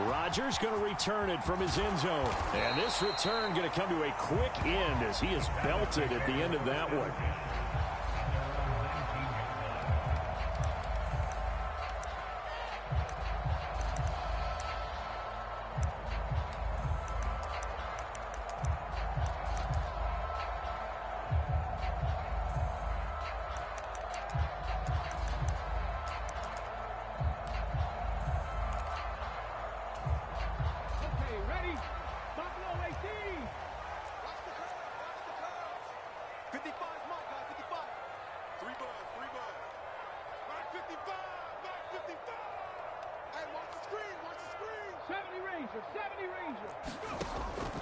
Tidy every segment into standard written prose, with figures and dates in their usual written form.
Rodgers going to return it from his end zone. And this return going to come to a quick end as he is belted at the end of that one.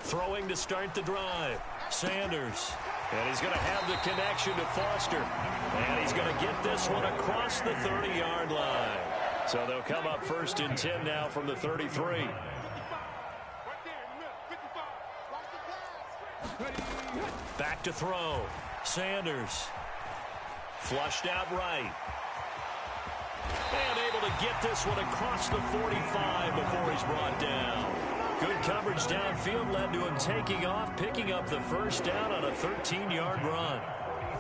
Throwing to start the drive. Sanders. And he's going to have the connection to Foster. And he's going to get this one across the 30-yard line. So they'll come up 1st and 10 now from the 33. Back to throw. Sanders. Flushed out right. And able to get this one across the 45 before he's brought down. Good coverage downfield led to him taking off, picking up the first down on a 13-yard run.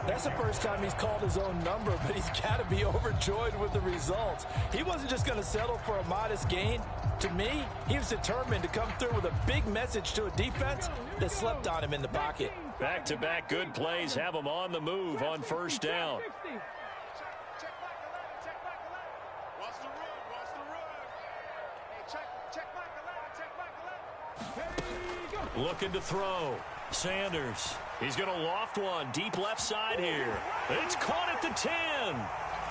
That's the first time he's called his own number, but he's got to be overjoyed with the results. He wasn't just going to settle for a modest gain. To me, he was determined to come through with a big message to a defense that slept on him in the pocket. Back-to-back good plays have him on the move on first down. Looking to throw. Sanders. He's going to loft one deep left side here. It's caught at the 10.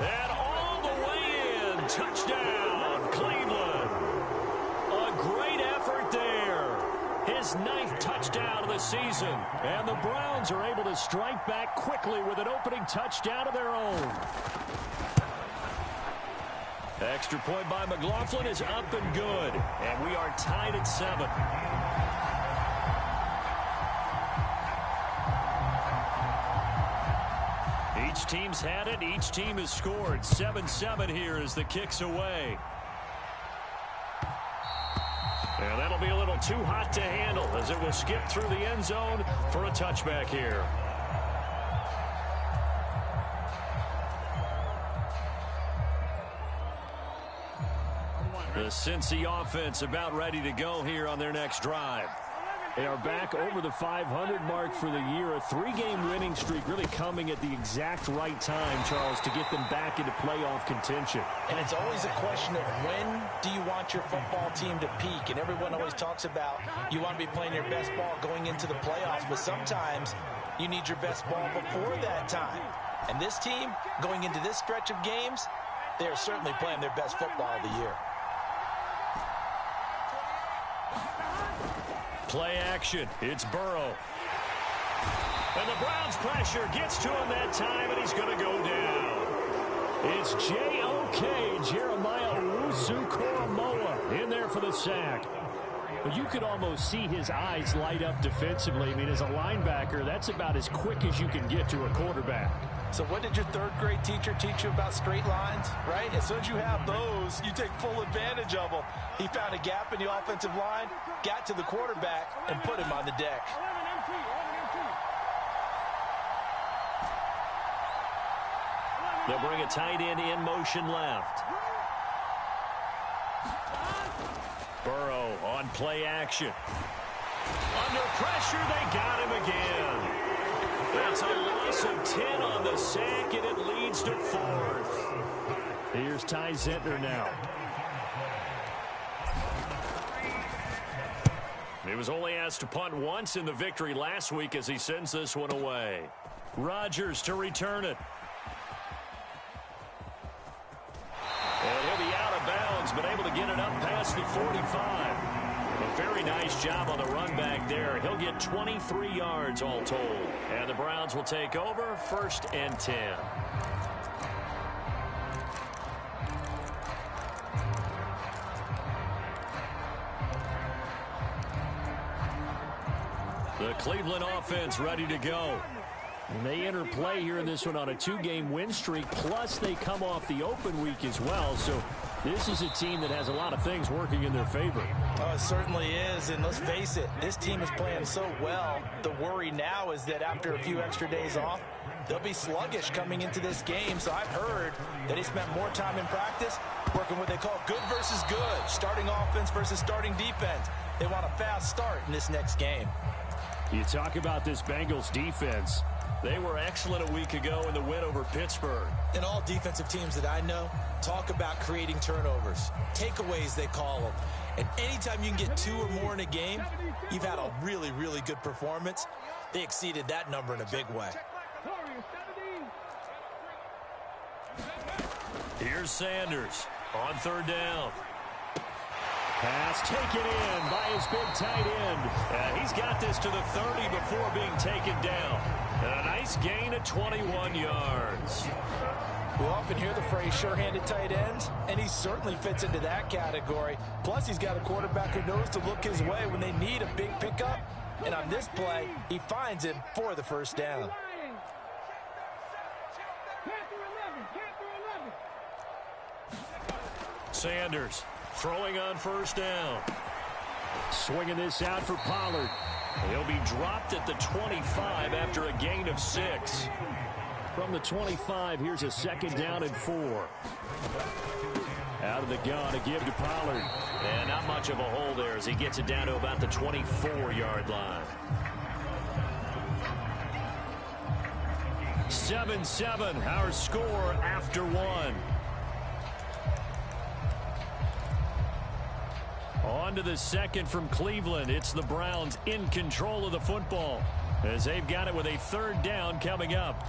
And all the way in. Touchdown, Cleveland. A great effort there. His 9th touchdown of the season. And the Browns are able to strike back quickly with an opening touchdown of their own. Extra point by McLaughlin is up and good. And we are tied at 7. Each team's had it. Each team has scored. 7-7 here as the kick's away. And that'll be a little too hot to handle as it will skip through the end zone for a touchback here. The Cincy offense about ready to go here on their next drive. They are back over the 500 mark for the year. A 3-game winning streak really coming at the exact right time, Charles, to get them back into playoff contention. And it's always a question of when do you want your football team to peak? And everyone always talks about you want to be playing your best ball going into the playoffs, but sometimes you need your best ball before that time. And this team, going into this stretch of games, they are certainly playing their best football of the year. Play action. It's Burrow. And the Browns pressure gets to him that time, and he's going to go down. It's J.O.K. Jeremiah Owusu-Koramoah in there for the sack. But you could almost see his eyes light up defensively. I mean, as a linebacker, that's about as quick as you can get to a quarterback. So what did your 3rd grade teacher teach you about straight lines, right? As soon as you have those, you take full advantage of them. He found a gap in the offensive line, got to the quarterback, and put him on the deck. They'll bring a tight end in motion left. Burrow on play action. Under pressure, they got him again. That's a loss of 10 on the sack, and it leads to 4th. Here's Ty Zentner now. He was only asked to punt once in the victory last week as he sends this one away. Rodgers to return it. And he'll be out of bounds, but able to get it up past the 45. A very nice job on the run back there. He'll get 23 yards all told. And the Browns will take over 1st and 10. The Cleveland offense ready to go. And they enter play here in this one on a 2-game win streak, plus they come off the open week as well. So this is a team that has a lot of things working in their favor. Oh, it certainly is, and let's face it, this team is playing so well. The worry now is that after a few extra days off, they'll be sluggish coming into this game. So I've heard that he spent more time in practice working what they call good versus good, starting offense versus starting defense. They want a fast start in this next game. You talk about this Bengals defense. They were excellent a week ago in the win over Pittsburgh. And all defensive teams that I know talk about creating turnovers, takeaways they call them. And anytime you can get 2 or more in a game, you've had a really, really good performance. They exceeded that number in a big way. Here's Sanders on 3rd down. Pass taken in by his big tight end. He's got this to the 30 before being taken down. And a nice gain of 21 yards. We often hear the phrase sure-handed tight ends, and he certainly fits into that category. Plus, he's got a quarterback who knows to look his way when they need a big pickup. And on this play, he finds him for the 1st down. Sanders throwing on 1st down. Swinging this out for Pollard. He'll be dropped at the 25 after a gain of 6. From the 25, here's a 2nd down and 4. Out of the gun, a give to Pollard. And not much of a hole there as he gets it down to about the 24-yard line. 7-7, our score after 1. On to the 2nd from Cleveland. It's the Browns in control of the football as they've got it with a 3rd down coming up.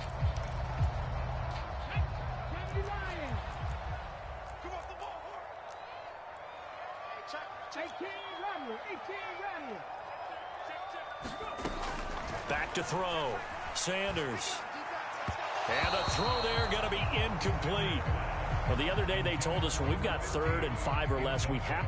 Back to throw. Sanders. And a throw there going to be incomplete. Well, the other day they told us when we've got 3rd and 5 or less, we have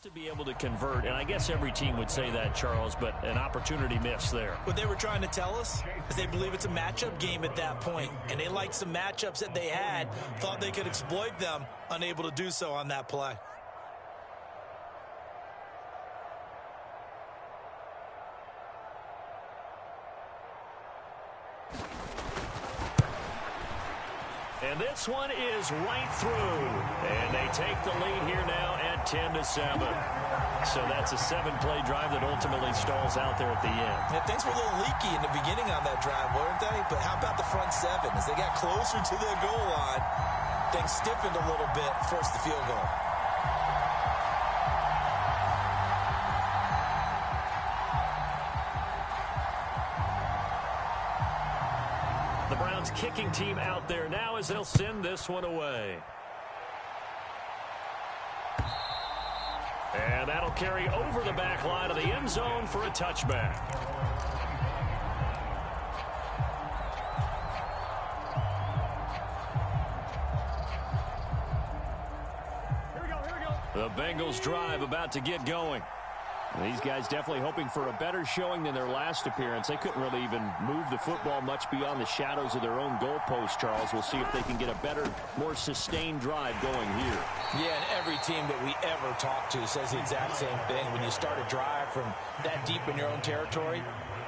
to be able to convert, and I guess every team would say that, Charles, but an opportunity missed there. What they were trying to tell us is they believe it's a matchup game at that point, and they liked some matchups that they had, thought they could exploit them, unable to do so on that play. And this one is right through. And they take the lead here now at 10-7. So that's a 7-play drive that ultimately stalls out there at the end. Yeah, things were a little leaky in the beginning on that drive, weren't they? But how about the front 7? As they got closer to the goal line, things stiffened a little bit, forced the field goal. The Browns kicking team out there now as they'll send this one away. And that'll carry over the back line of the end zone for a touchback. The Bengals drive about to get going. These guys definitely hoping for a better showing than their last appearance. They couldn't really even move the football much beyond the shadows of their own goalpost, Charles. We'll see if they can get a better, more sustained drive going here. Yeah, and every team that we ever talk to says the exact same thing. When you start a drive from that deep in your own territory,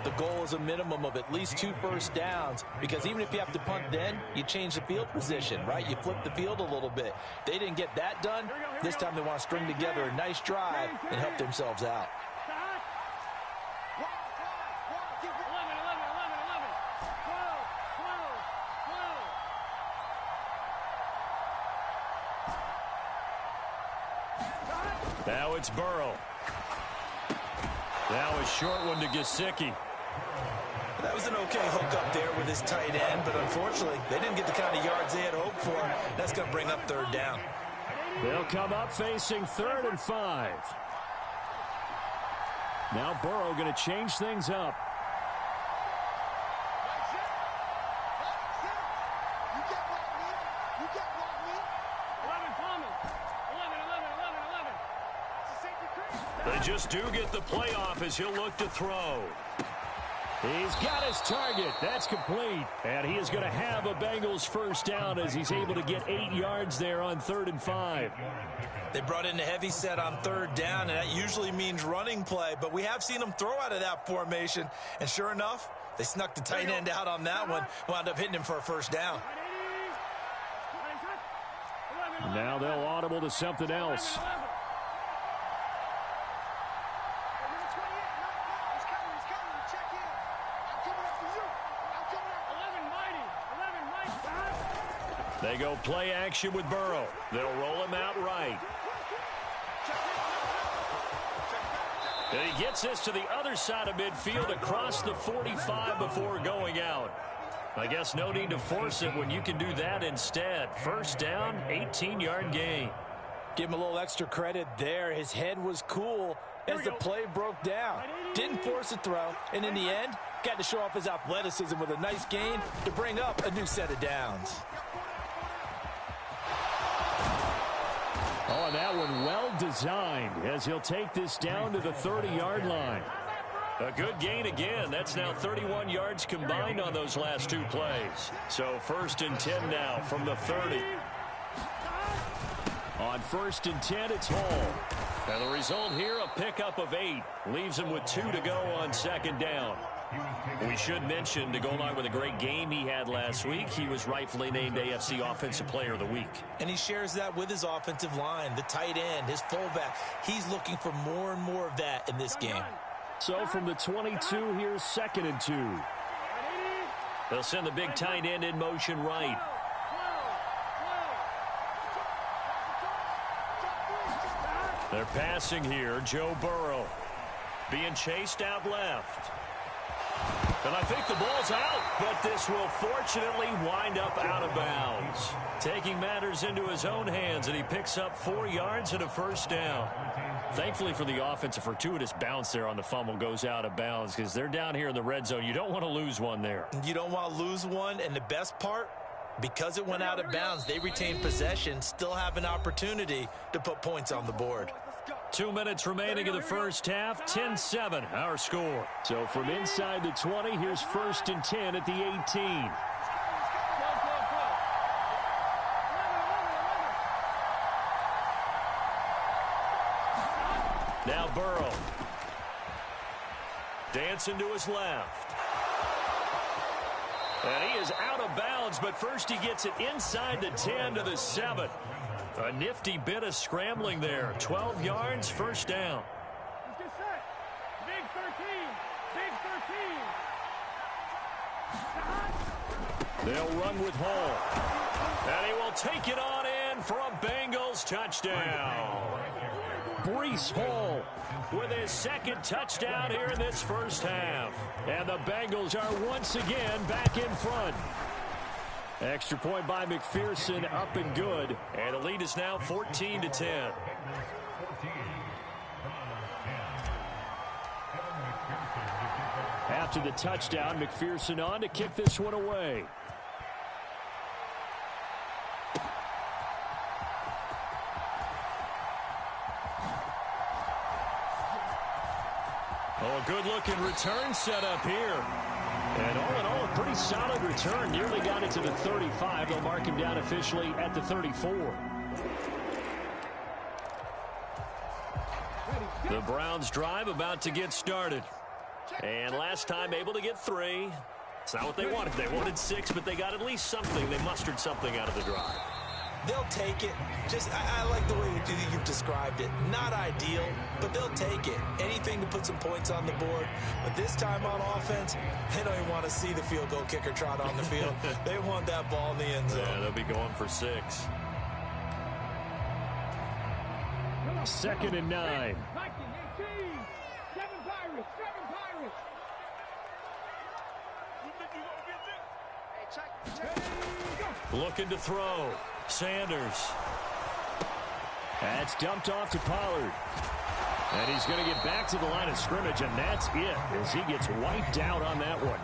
The goal is a minimum of at least 2 first downs, because even if you have to punt then, you change the field position, right? You flip the field a little bit. They didn't get that done. This time they want to string together a nice drive and help themselves out. Now it's Burrow. Now a short one to Gesicki. That was an okay hook up there with his tight end, but unfortunately, they didn't get the kind of yards they had hoped for. That's going to bring up 3rd down. They'll come up facing 3rd and 5. Now Burrow going to change things up. They just do get the playoff as he'll look to throw. He's got his target. That's complete. And he is going to have a Bengals first down as he's able to get 8 yards there on 3rd and 5. They brought in a heavy set on 3rd down, and that usually means running play. But we have seen them throw out of that formation. And sure enough, they snuck the tight end out on that one. Wound up hitting him for a first down. Now they'll audible to something else. They go play action with Burrow. They'll roll him out right. And he gets this to the other side of midfield across the 45 before going out. I guess no need to force it when you can do that instead. First down, 18-yard gain. Give him a little extra credit there. His head was cool as the play broke down. Didn't force a throw, and in the end, got to show off his athleticism with a nice gain to bring up a new set of downs. Oh, and that one well designed as he'll take this down to the 30-yard line. A good gain again. That's now 31 yards combined on those last 2 plays. So 1st and 10 now from the 30. On 1st and 10, it's Hall. And the result here, a pickup of 8. Leaves him with 2 to go on 2nd down. We should mention, to go along with a great game he had last week, he was rightfully named AFC Offensive Player of the Week. And he shares that with his offensive line, the tight end, his fullback. He's looking for more and more of that in this game. So from the 22, here's 2nd and 2. They'll send the big tight end in motion right. They're passing here. Joe Burrow being chased out left. And I think the ball's out, but this will fortunately wind up out of bounds. Taking matters into his own hands, and he picks up 4 yards and a first down. Thankfully for the offense, a fortuitous bounce there on the fumble goes out of bounds because they're down here in the red zone. You don't want to lose one there. You don't want to lose one, and the best part, because it went out of bounds, they retain possession, still have an opportunity to put points on the board. 2 minutes remaining in the first half. 10-7, our score. So from inside the 20, here's 1st and 10 at the 18. Now Burrow. Dancing to his left. And he is out of bounds, but first he gets it inside the 10 to the 7. A nifty bit of scrambling there. 12 yards, first down. Let's get set. Big 13. Big 13. They'll run with Hall. And he will take it on in for a Bengals touchdown. Breece Hall with his 2nd touchdown here in this first half. And the Bengals are once again back in front. Extra point by McPherson, up and good. And the lead is now 14-10. After the touchdown, McPherson on to kick this one away. Oh, a good-looking return set up here. And all in all, a pretty solid return. Nearly got it to the 35. They'll mark him down officially at the 34. The Browns drive about to get started. And last time able to get 3. It's not what they wanted. They wanted 6, but they got at least something. They mustered something out of the drive. They'll take it. I like the way you've described it. Not ideal, but they'll take it. Anything to put some points on the board. But this time on offense, they don't even want to see the field goal kicker trot on the field. They want that ball in the end zone. Yeah, they'll be going for 6. 2nd and 9. Looking to throw. Sanders. That's dumped off to Pollard. And he's going to get back to the line of scrimmage, and that's it as he gets wiped out on that one.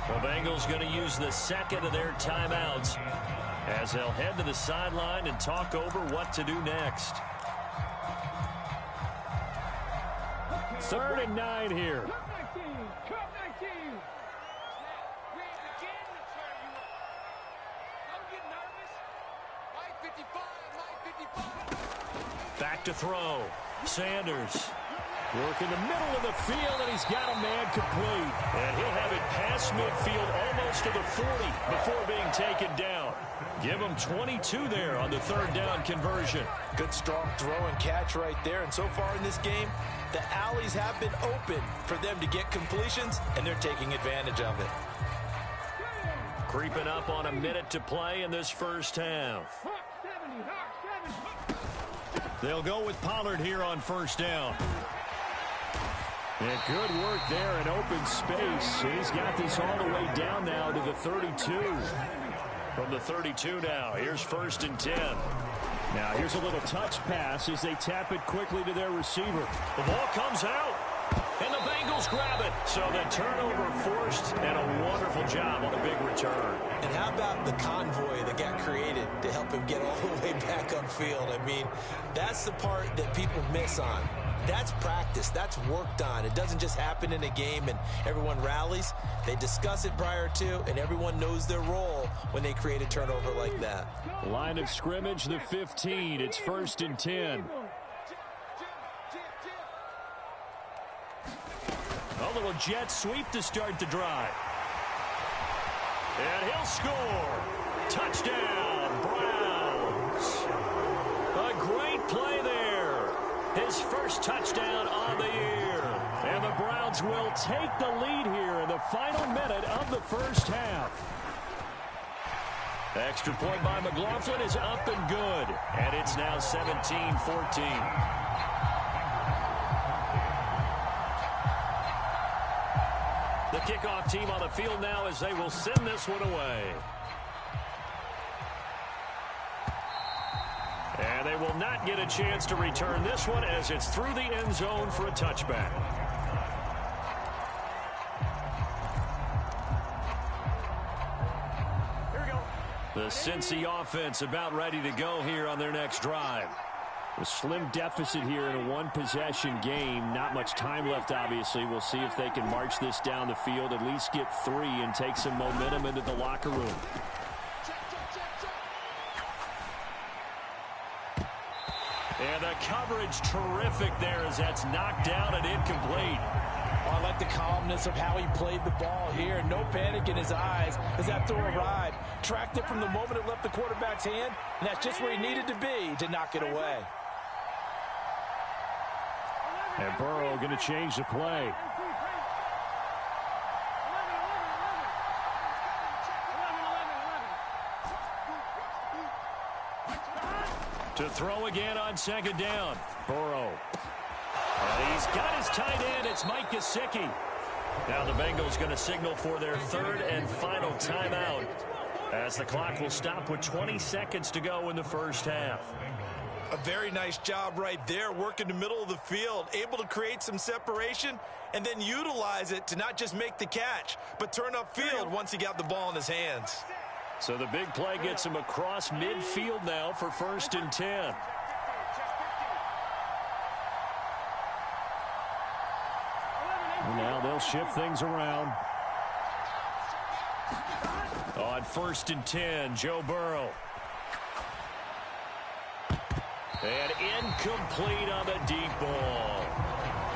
The Bengals going to use the second of their timeouts as they'll head to the sideline and talk over what to do next. 3rd and 9 here. Back to throw. Sanders. Work in the middle of the field, and he's got a man complete. And he'll have it past midfield almost to the 40 before being taken down. Give him 22 there on the 3rd down conversion. Good strong throw and catch right there. And so far in this game, the alleys have been open for them to get completions, and they're taking advantage of it. Creeping up on a minute to play in this first half. They'll go with Pollard here on 1st down. And good work there in open space. He's got this all the way down now to the 32. From the 32 now, here's 1st and 10. Now here's a little touch pass as they tap it quickly to their receiver. The ball comes out, and the Bengals grab it. So the turnover forced, and a wonderful job on a big return. And how about the convoy that got created to help him get all the way back upfield? I mean, that's the part that people miss on. That's practice. That's worked on. It doesn't just happen in a game and everyone rallies. They discuss it prior to, and everyone knows their role when they create a turnover like that. Line of scrimmage, the 15. It's 1st and 10. A little jet sweep to start the drive. And he'll score. Touchdown, Browns. A great play there. His first touchdown on the year. And the Browns will take the lead here in the final minute of the first half. Extra point by McLaughlin is up and good. And it's now 17-14. The kickoff team on the field now as they will send this one away. And they will not get a chance to return this one as it's through the end zone for a touchback. Here we go. The Cincy offense about ready to go here on their next drive. A slim deficit here in a one-possession game. Not much time left, obviously. We'll see if they can march this down the field, at least get 3 and take some momentum into the locker room. And the coverage terrific there as that's knocked down and incomplete. Oh, I like the calmness of how he played the ball here. No panic in his eyes as that throw arrived. Tracked it from the moment it left the quarterback's hand, and that's just where he needed to be to knock it away. And Burrow going to change the play. To throw again on 2nd down. Burrow. And he's got his tight end. It's Mike Gesicki. Now the Bengals going to signal for their 3rd and final timeout as the clock will stop with 20 seconds to go in the first half. A very nice job right there, working the middle of the field, able to create some separation and then utilize it to not just make the catch, but turn upfield once he got the ball in his hands. So the big play gets him across midfield now for 1st and 10. Now they'll shift things around. On 1st and 10, Joe Burrow. And incomplete on the deep ball.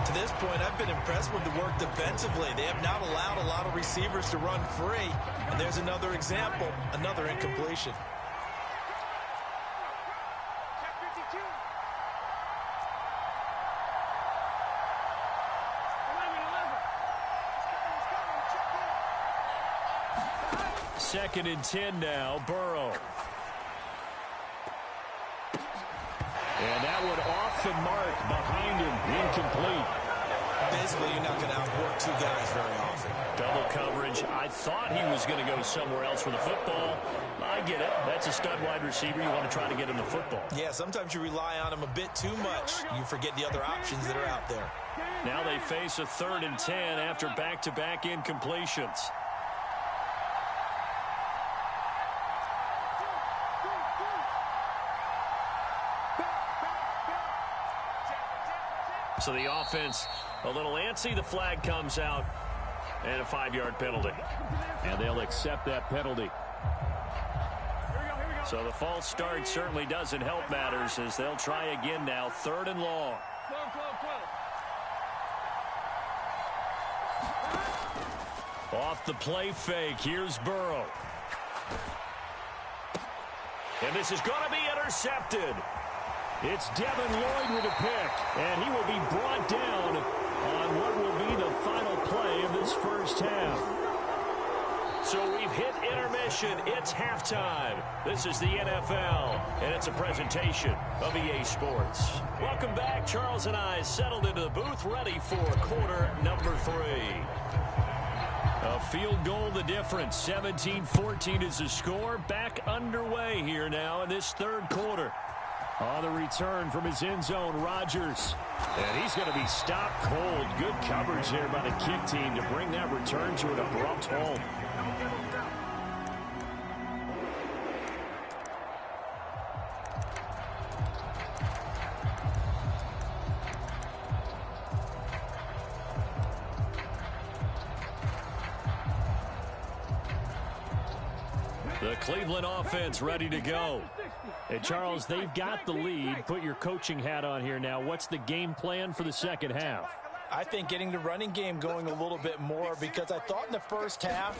To this point, I've been impressed with the work defensively. They have not allowed a lot of receivers to run free. And there's another example, another incompletion. Second and 10 now, Burrow. And that one off the mark behind him, incomplete. Basically, you're not going to outwork two guys very often. Double coverage. I thought he was going to go somewhere else with the football. I get it. That's a stud wide receiver. You want to try to get him the football. Yeah, sometimes you rely on him a bit too much. You forget the other options that are out there. Now they face a 3rd and 10 after back-to-back incompletions. So the offense a little antsy. The flag comes out and a 5-yard penalty. And they'll accept that penalty. So the false start certainly doesn't help matters as they'll try again now. 3rd and long. Off the play fake. Here's Burrow. And this is going to be intercepted. It's Devin Lloyd with a pick, and he will be brought down on what will be the final play of this first half. So we've hit intermission. It's halftime. This is the NFL, and it's a presentation of EA Sports. Welcome back. Charles and I settled into the booth, ready for quarter number 3. A field goal the difference. 17-14 is the score. Back underway here now in this 3rd quarter. On the return from his end zone, Rodgers. And he's going to be stopped cold. Good coverage there by the kick team to bring that return to an abrupt halt. The Cleveland offense ready to go. And Charles, they've got the lead. Put your coaching hat on here now. What's the game plan for the second half? I think getting the running game going a little bit more, because I thought in the first half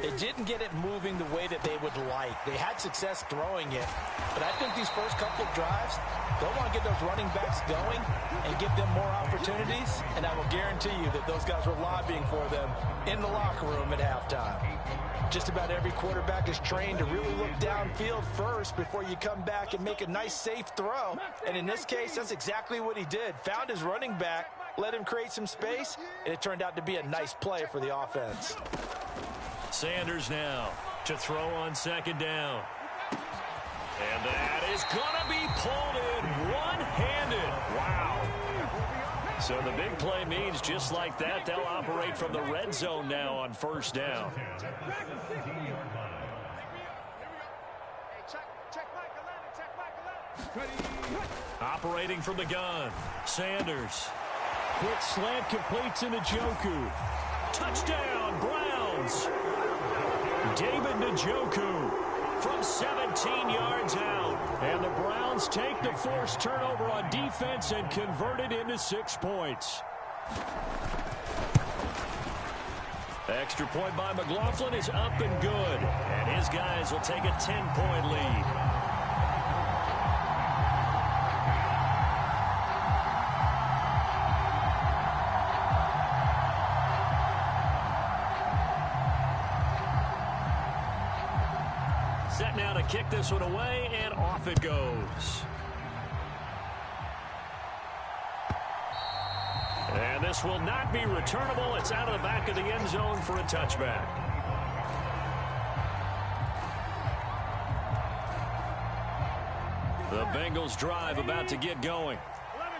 they didn't get it moving the way that they would like. They had success throwing it, but I think these first couple of drives, they'll want to get those running backs going and give them more opportunities, and I will guarantee you that those guys were lobbying for them in the locker room at halftime. Just about every quarterback is trained to really look downfield first before you come back and make a nice, safe throw. And in this case, that's exactly what he did. Found his running back, let him create some space, and it turned out to be a nice play for the offense. Sanders now to throw on 2nd down. And that is going to be pulled in one-handed. Wow. So the big play means just like that, they'll operate from the red zone now on 1st down. Operating from the gun, Sanders. Quick slant completes into Njoku. Touchdown, Browns. David Njoku from 17 yards out. And the Browns take the forced turnover on defense and convert it into 6 points. Extra point by McLaughlin is up and good. And his guys will take a 10-point lead. Set now to kick this one away, and off it goes. And this will not be returnable. It's out of the back of the end zone for a touchback. The Bengals drive about to get going.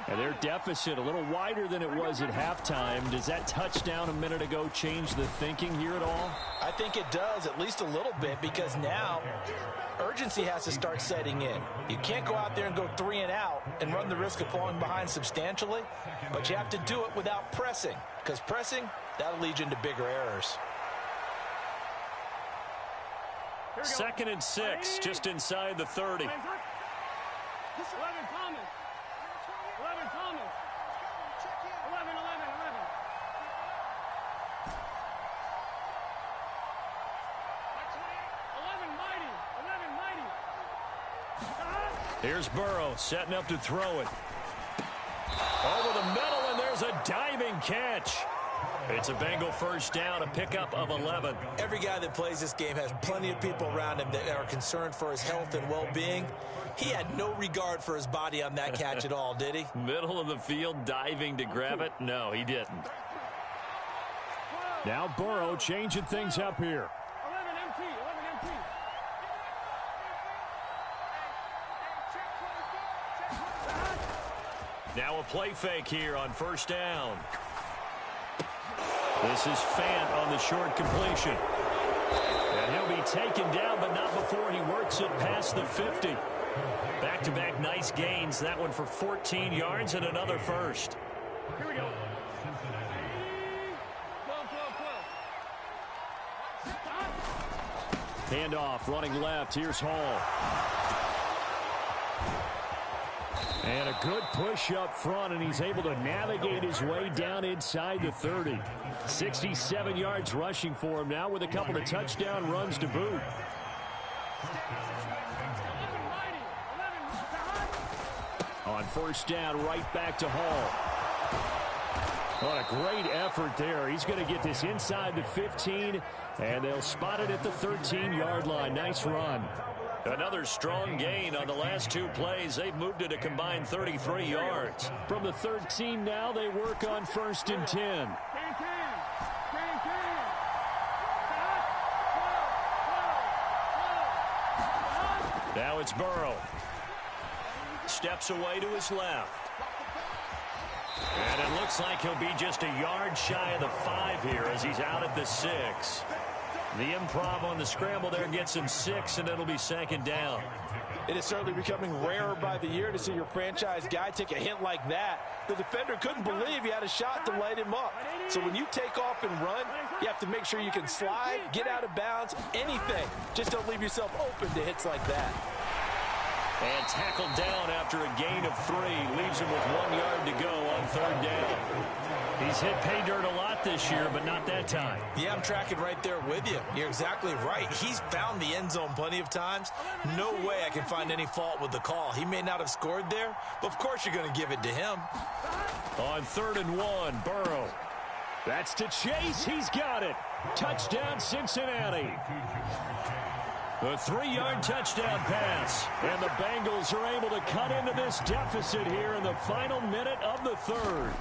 And their deficit a little wider than it was at halftime. Does that touchdown a minute ago change the thinking here at all? I think it does, at least a little bit, because now urgency has to start setting in. You can't go out there and go 3 and out and run the risk of falling behind substantially, but you have to do it without pressing, because pressing, that'll lead you into bigger errors. 2nd and 6, just inside the 30. 11 Thomas. Here's Burrow setting up to throw it. Over the middle, and there's a diving catch. It's a Bengal first down, a pickup of 11. Every guy that plays this game has plenty of people around him that are concerned for his health and well-being. He had no regard for his body on that catch at all, did he? Middle of the field, diving to grab it? No, he didn't. Now Burrow changing things up here. 11 MT. Now a play fake here on first down. This is Fant on the short completion. And he'll be taken down, but not before he works it past the 50. Back-to-back nice gains. That one for 14 yards and another first. Here we go. Handoff running left. Here's Hall. And a good push up front, and he's able to navigate his way down inside the 30. 67 yards rushing for him now with a couple of touchdown runs to boot. On first down, right back to Hall. What a great effort there. He's going to get this inside the 15, and they'll spot it at the 13-yard line. Nice run. Another strong gain on the last two plays. They've moved it a combined 33 yards. From the 13 now, they work on first and 10. Now it's Burrow. Steps away to his left. And it looks like he'll be just a yard shy of the 5 here as he's out at the 6. The improv on the scramble there gets him 6, and it'll be second down. It is certainly becoming rarer by the year to see your franchise guy take a hit like that. The defender couldn't believe he had a shot to light him up. So when you take off and run, you have to make sure you can slide, get out of bounds, anything. Just don't leave yourself open to hits like that. And tackled down after a gain of 3. Leaves him with 1 yard to go on third down. He's hit pay dirt a lot this year, but not that time. Yeah, I'm tracking right there with you. You're exactly right. He's found the end zone plenty of times. No way I can find any fault with the call. He may not have scored there, but of course you're going to give it to him. On 3rd and 1, Burrow. That's to Chase. He's got it. Touchdown, Cincinnati. A 3-yard touchdown pass. And the Bengals are able to cut into this deficit here in the final minute of the 3rd.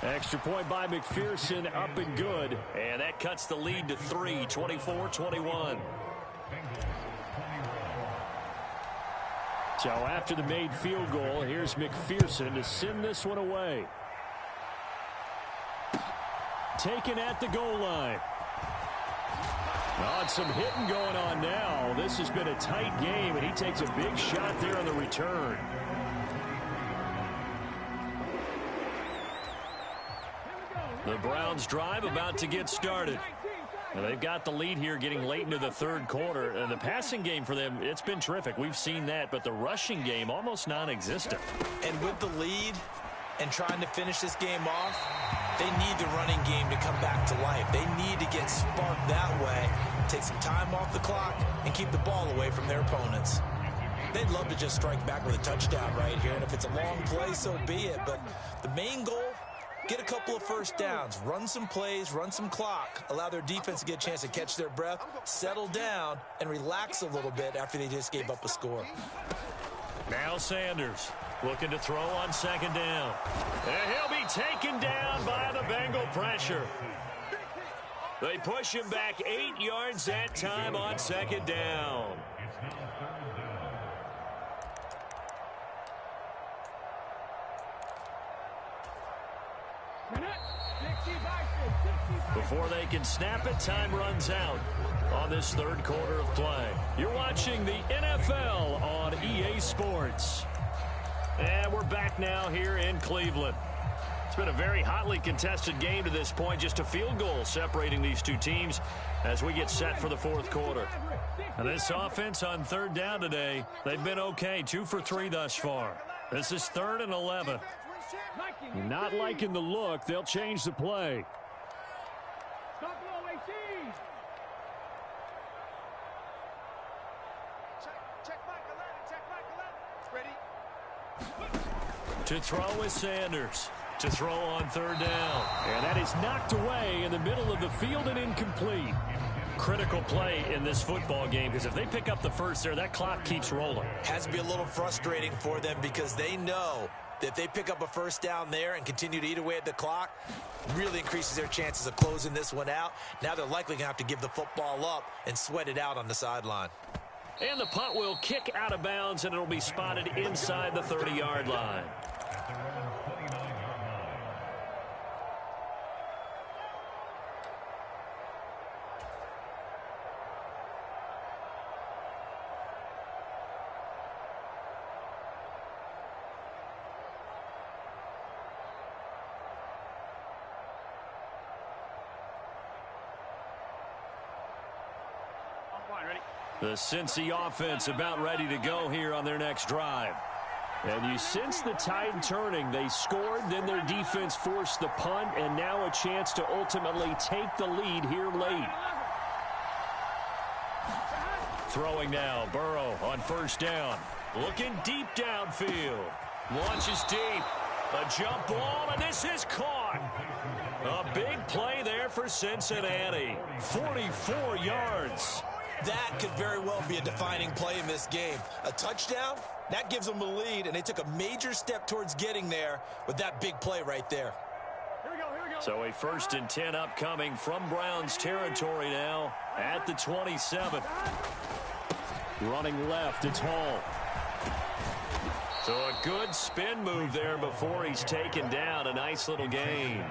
Extra point by McPherson, up and good. And that cuts the lead to 3, 24-21. So after the made field goal, here's McPherson to send this one away. Taken at the goal line. On some hitting going on now. This has been a tight game, and he takes a big shot there on the return. The Browns drive about to get started. And they've got the lead here getting late into the 3rd quarter. And the passing game for them, it's been terrific. We've seen that, but the rushing game almost non-existent. And with the lead and trying to finish this game off, they need the running game to come back to life. They need to get sparked that way, take some time off the clock, and keep the ball away from their opponents. They'd love to just strike back with a touchdown right here, and if it's a long play, so be it. But the main goal, get a couple of first downs, run some plays, run some clock, allow their defense to get a chance to catch their breath, settle down, and relax a little bit after they just gave up a score. Now Sanders looking to throw on 2nd down. And he'll be taken down by the Bengal pressure. They push him back 8 yards that time on 2nd down. Before they can snap it, time runs out on this 3rd quarter of play. You're watching the NFL on EA Sports. And we're back now here in Cleveland. It's been a very hotly contested game to this point. Just a field goal separating these two teams as we get set for the 4th quarter. And this offense on 3rd down today, they've been okay. 2 for 3 thus far. This is 3rd and 11. Not liking the look. They'll change the play. Stop low, 18. Check back 11. Check back 11. Ready? To throw is Sanders. To throw on 3rd down. And that is knocked away in the middle of the field and incomplete. Critical play in this football game, because if they pick up the first there, that clock keeps rolling. Has to be a little frustrating for them because they know that if they pick up a first down there and continue to eat away at the clock, really increases their chances of closing this one out. Now they're likely going to have to give the football up and sweat it out on the sideline. And the punt will kick out of bounds, and it'll be spotted inside the 30-yard line. The Cincy offense about ready to go here on their next drive. And you sense the tide turning. They scored, then their defense forced the punt, and now a chance to ultimately take the lead here late. Throwing now, Burrow on 1st down. Looking deep downfield. Launches deep. A jump ball, and this is caught. A big play there for Cincinnati. 44 yards. That could very well be a defining play in this game. A touchdown, that gives them a lead, and they took a major step towards getting there with that big play right there. Here we go, here we go. So a 1st and 10 upcoming from Browns territory now at the 27. Running left, it's Hall. So a good spin move there before he's taken down. A nice little gain.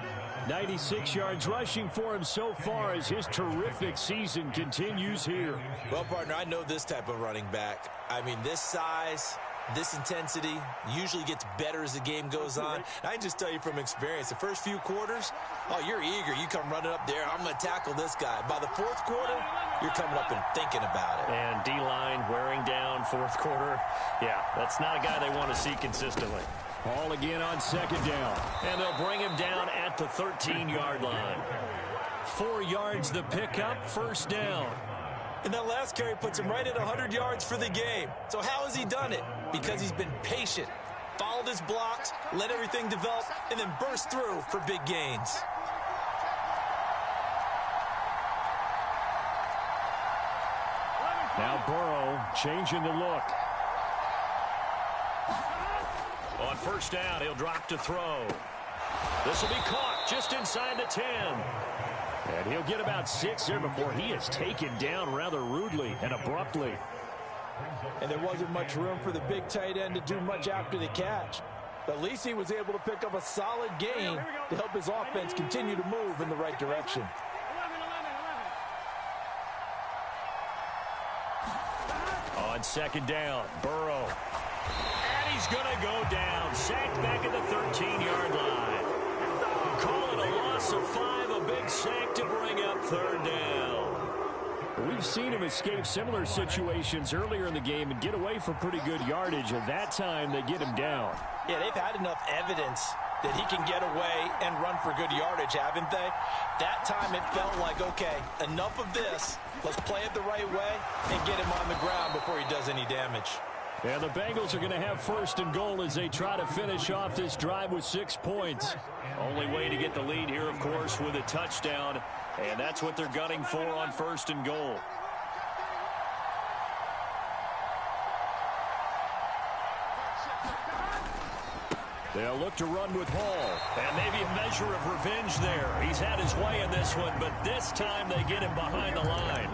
96 yards rushing for him so far as his terrific season continues here. Well, partner, I know this type of running back. I mean, this size, this intensity usually gets better as the game goes on. And I can just tell you from experience, the first few quarters, oh, you're eager. You come running up there, I'm going to tackle this guy. By the 4th quarter, you're coming up and thinking about it. And D-line wearing down 4th quarter. Yeah, that's not a guy they want to see consistently. Hall again on 2nd down. And they'll bring him down at the 13-yard line. 4 yards the pickup, 1st down. And that last carry puts him right at 100 yards for the game. So how has he done it? Because he's been patient, followed his blocks, let everything develop, and then burst through for big gains. Now Burrow changing the look. On 1st down, he'll drop to throw. This will be caught just inside the 10. And he'll get about 6 there before he is taken down rather rudely and abruptly. And there wasn't much room for the big tight end to do much after the catch. But at least he was able to pick up a solid gain to help his offense continue to move in the right direction. 11. On 2nd down, Burrow. And he's going to go down. Sacked back at the 13-yard line. Call it a loss of 5, a big sack to bring up 3rd down. We've seen him escape similar situations earlier in the game and get away for pretty good yardage, and that time they get him down. Yeah, they've had enough evidence that he can get away and run for good yardage, haven't they? That time it felt like, okay, enough of this. Let's play it the right way and get him on the ground before he does any damage. And the Bengals are going to have 1st and goal as they try to finish off this drive with 6 points. Only way to get the lead here, of course, with a touchdown. And that's what they're gunning for on 1st and goal. They'll look to run with Hall. And maybe a measure of revenge there. He's had his way in this one, but this time they get him behind the line.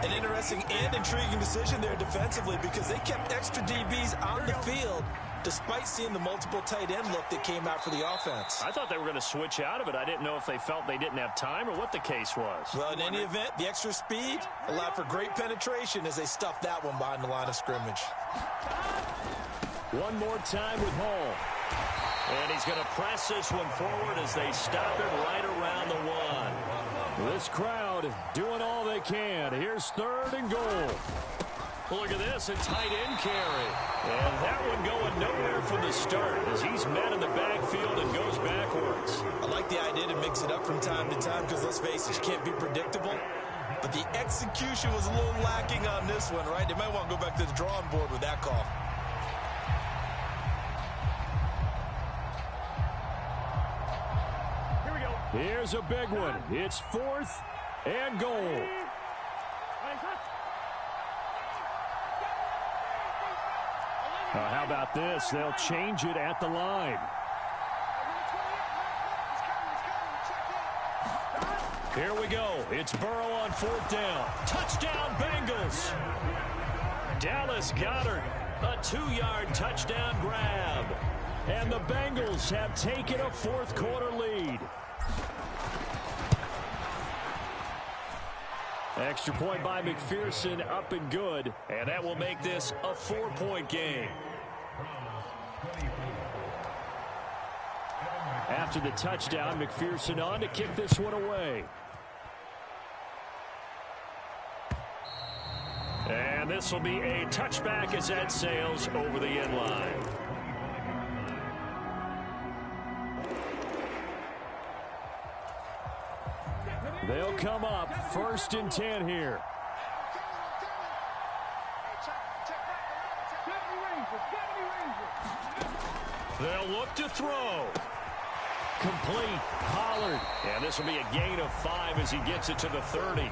An interesting and intriguing decision there defensively because they kept extra DBs on the field despite seeing the multiple tight end look that came out for the offense. I thought they were going to switch out of it. I didn't know if they felt they didn't have time or what the case was. Well, in any event, the extra speed allowed for great penetration as they stuffed that one behind the line of scrimmage. One more time with Hall. And he's going to press this one forward as they stop it right around the 1. This crowd doing all they can. Here's 3rd and goal. Look at this, a tight end carry. And that one going nowhere from the start as he's met in the backfield and goes backwards. I like the idea to mix it up from time to time because, let's face it, you can't be predictable. But the execution was a little lacking on this one, right? They might want to go back to the drawing board with that call. Here we go. Here's a big one. It's 4th and goal. How about this? They'll change it at the line. Here we go. It's Burrow on 4th down. Touchdown, Bengals. Dallas Goedert, a 2-yard touchdown grab. And the Bengals have taken a 4th quarter lead. Extra point by McPherson, up and good. And that will make this a 4-point game. After the touchdown, McPherson on to kick this one away. And this will be a touchback as that sails over the end line. They'll come up 1st and 10 here. They'll look to throw. Complete. Pollard. And this will be a gain of 5 as he gets it to the 30.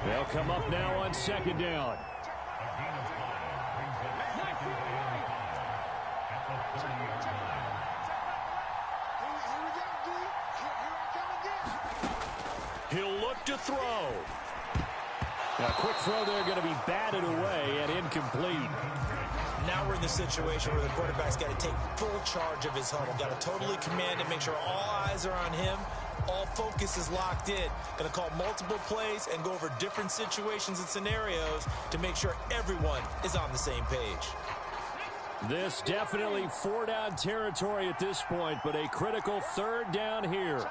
They'll come up now on 2nd down. He'll look to throw. A quick throw there going to be batted away and incomplete. Now we're in the situation where the quarterback's got to take full charge of his huddle. Got to totally command it, make sure all eyes are on him. All focus is locked in. Going to call multiple plays and go over different situations and scenarios to make sure everyone is on the same page. This definitely 4-down territory at this point, but a critical 3rd down here.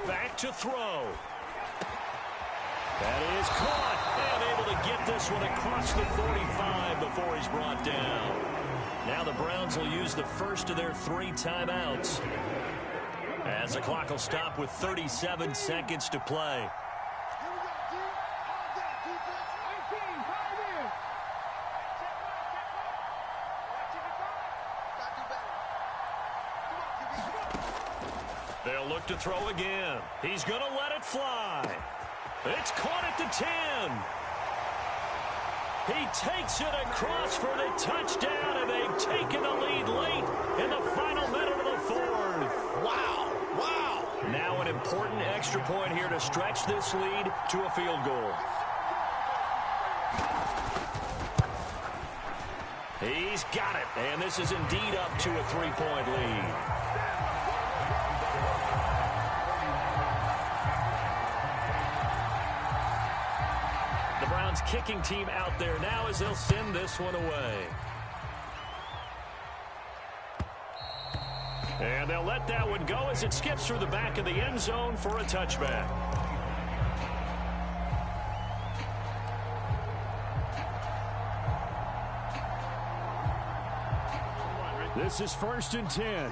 Back to throw. That is caught. And able to get this one across the 45 before he's brought down. Now the Browns will use the first of their 3 timeouts. As the clock will stop with 37 seconds to play. They'll look to throw again. He's going to let it fly. It's caught at the 10. He takes it across for the touchdown, and they've taken the lead late in the final minute of the 4th. Wow. Wow. Now an important extra point here to stretch this lead to a field goal. He's got it, and this is indeed up to a 3-point lead. The Browns kicking team out there now as they'll send this one away. And they'll let that one go as it skips through the back of the end zone for a touchback. This is 1st and 10.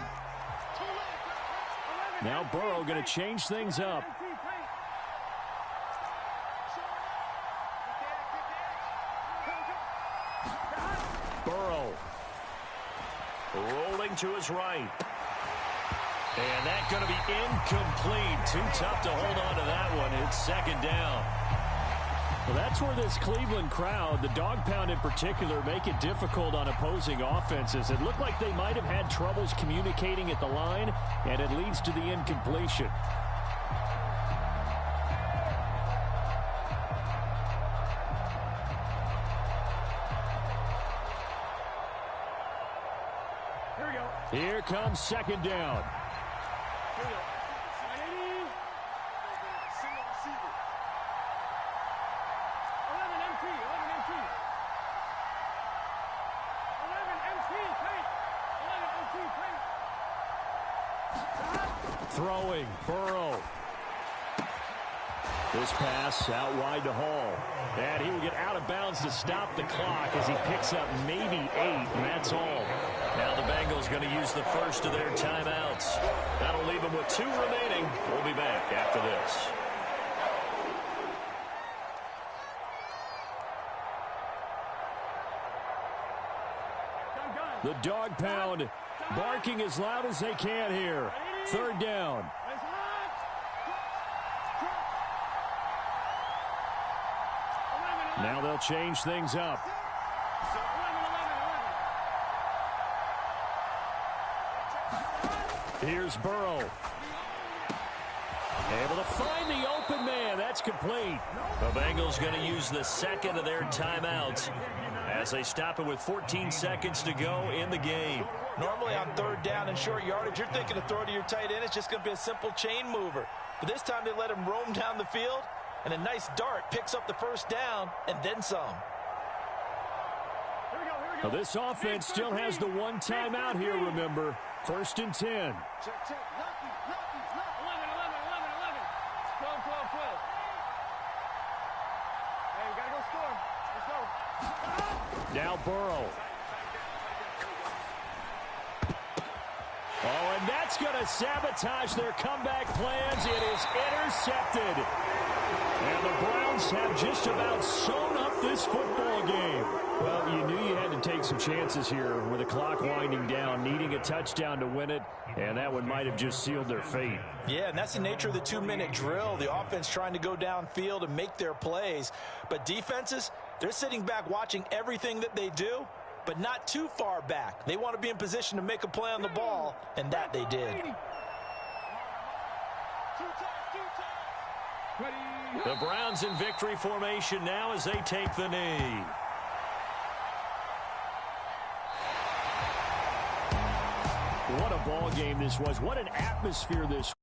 Now Burrow going to change things up. Burrow rolling to his right. And that's going to be incomplete. Too tough to hold on to that one. It's 2nd down. Well, that's where this Cleveland crowd, the dog pound in particular, make it difficult on opposing offenses. It looked like they might have had troubles communicating at the line, and it leads to the incompletion. Here we go. Here comes 2nd down. Here we go. Single receiver. 11 MT. 11 MT. 11 MT. Tight. 11 MT. Tight. Throwing. Burrow. This pass out wide to Hall. And he will get out of bounds to stop the clock as he picks up maybe 8, and that's all. Now the Bengals going to use the first of their timeouts. That'll leave them with 2 remaining. We'll be back after this. The dog pound barking as loud as they can here. 3rd down. Now they'll change things up. Here's Burrow. Able to find the open man. That's complete. The Bengals going to use the second of their timeouts as they stop it with 14 seconds to go in the game. Normally on 3rd down and short yardage, you're thinking of throw to your tight end. It's just going to be a simple chain mover. But this time they let him roam down the field, and a nice dart picks up the 1st down and then some. Well, this offense still has the 1 timeout here, remember. 1st and 10. Check. Lucky. 11. 12. Hey, we got to go score. Let's go. Now Burrow. Oh, and that's going to sabotage their comeback plans. It is intercepted. And the Browns have just about sewn up this football game. Well, you knew you had to take some chances here with the clock winding down, needing a touchdown to win it, and that one might have just sealed their fate. Yeah, and that's the nature of the 2-minute drill. The offense trying to go downfield and make their plays. But defenses, they're sitting back watching everything that they do, but not too far back. They want to be in position to make a play on the ball, and that they did. The Browns in victory formation now as they take the knee. What a ball game this was. What an atmosphere this